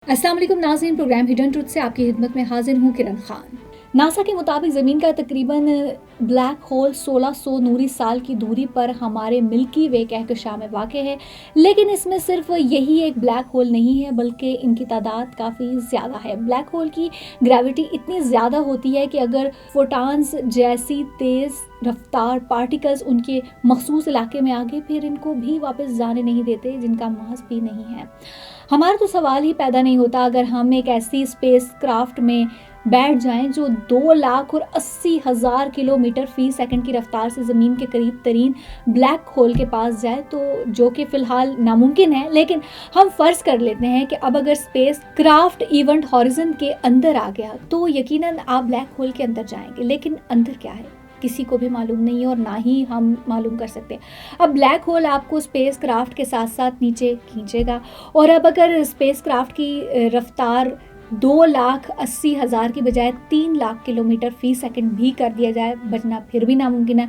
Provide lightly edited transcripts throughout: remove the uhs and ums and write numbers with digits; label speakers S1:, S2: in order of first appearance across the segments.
S1: अस्सलाम वालेकुम नाज़रीन, प्रोग्राम हिडन ट्रुथ से आपकी खिदमत में हाजिर हूँ किरण खान। नासा के मुताबिक ज़मीन का तकरीबन ब्लैक होल 1600 नूरी साल की दूरी पर हमारे मिल्की वे कहकशां में वाक़ है, लेकिन इसमें सिर्फ यही एक ब्लैक होल नहीं है बल्कि इनकी तादाद काफ़ी ज़्यादा है। ब्लैक होल की ग्रेविटी इतनी ज़्यादा होती है कि अगर फोटॉन्स जैसी तेज़ रफ्तार पार्टिकल्स उनके मखसूस इलाके में आगे फिर इनको भी वापस जाने नहीं देते जिनका मास भी नहीं है। हमारा तो सवाल ही पैदा नहीं होता अगर हम एक ऐसी स्पेस क्राफ्ट में बैठ जाएं जो 2,80,000 किलोमीटर फी सेकंड की रफ्तार से ज़मीन के करीब तरीन ब्लैक होल के पास जाए, तो जो कि फ़िलहाल नामुमकिन है, लेकिन हम फ़र्ज़ कर लेते हैं कि अब अगर स्पेस क्राफ्ट इवेंट हॉरिज़न के अंदर आ गया तो यकीनन आप ब्लैक होल के अंदर जाएंगे, लेकिन अंदर क्या है किसी को भी मालूम नहीं है और ना ही हम मालूम कर सकते। अब ब्लैक होल आपको स्पेस क्राफ्ट के साथ साथ नीचे खींचेगा और अब अगर स्पेस क्राफ्ट की रफ्तार 2,80,000 की बजाय 3 लाख किलोमीटर फी सेकंड भी कर दिया जाए, बचना फिर भी नामुमकिन है।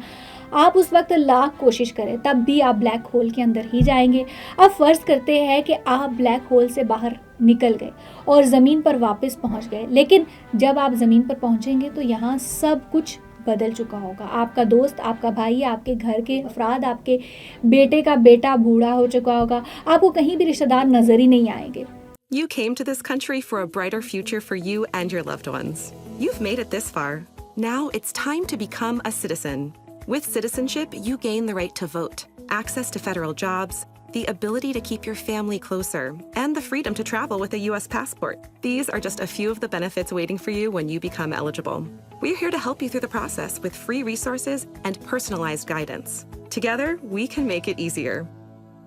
S1: आप उस वक्त लाख कोशिश करें तब भी आप ब्लैक होल के अंदर ही जाएंगे। अब फ़र्ज़ करते हैं कि आप ब्लैक होल से बाहर निकल गए और ज़मीन पर वापस पहुंच गए, लेकिन जब आप ज़मीन पर पहुंचेंगे तो यहाँ सब कुछ बदल चुका होगा। आपका दोस्त, आपका भाई, आपके घर के अफराद, आपके बेटे का बेटा बूढ़ा हो चुका होगा, आपको कहीं भी रिश्तेदार नजर ही नहीं आएंगे।
S2: You came to this country for a brighter future for you and your loved ones. You've made it this far. Now it's time to become a citizen. With citizenship, you gain the right to vote, access to federal jobs, the ability to keep your family closer, and the freedom to travel with a U.S. passport. These are just a few of the benefits waiting for you when you become eligible. We're here to help you through the process with free resources and personalized guidance. Together, we can make it easier.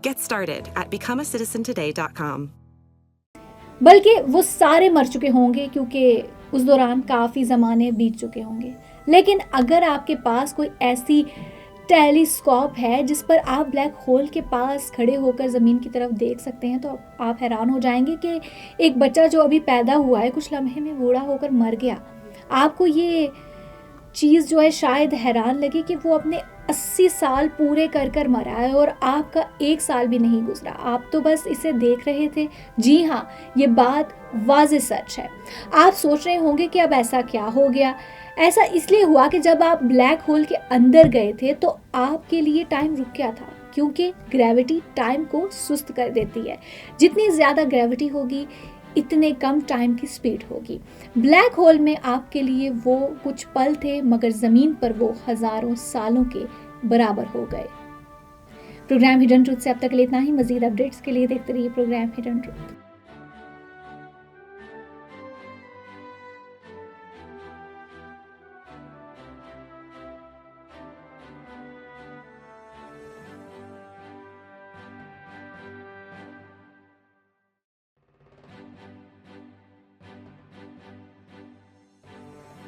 S2: Get started at becomeacitizentoday.com.
S1: बल्कि वो सारे मर चुके होंगे क्योंकि उस दौरान काफ़ी ज़माने बीत चुके होंगे। लेकिन अगर आपके पास कोई ऐसी टेलीस्कोप है जिस पर आप ब्लैक होल के पास खड़े होकर ज़मीन की तरफ देख सकते हैं, तो आप हैरान हो जाएंगे कि एक बच्चा जो अभी पैदा हुआ है कुछ लम्हे में बूढ़ा होकर मर गया। आपको ये चीज़ जो है शायद हैरान लगे कि वो अपने 80 साल पूरे कर कर मरा है और आपका 1 साल भी नहीं गुजरा, आप तो बस इसे देख रहे थे। जी हाँ, ये बात वाज़ेह सच है। आप सोच रहे होंगे कि अब ऐसा क्या हो गया। ऐसा इसलिए हुआ कि जब आप ब्लैक होल के अंदर गए थे तो आपके लिए टाइम रुक गया था, क्योंकि ग्रेविटी टाइम को सुस्त कर देती है। जितनी ज़्यादा ग्रेविटी होगी इतने कम टाइम की स्पीड होगी। ब्लैक होल में आपके लिए वो कुछ पल थे, मगर ज़मीन पर वो हज़ारों सालों के बराबर हो गए। प्रोग्राम हिडन ट्रुथ से अब तक इतना ही। मज़ीद अपडेट्स के लिए देखते रहिए प्रोग्राम हिडन ट्रुथ।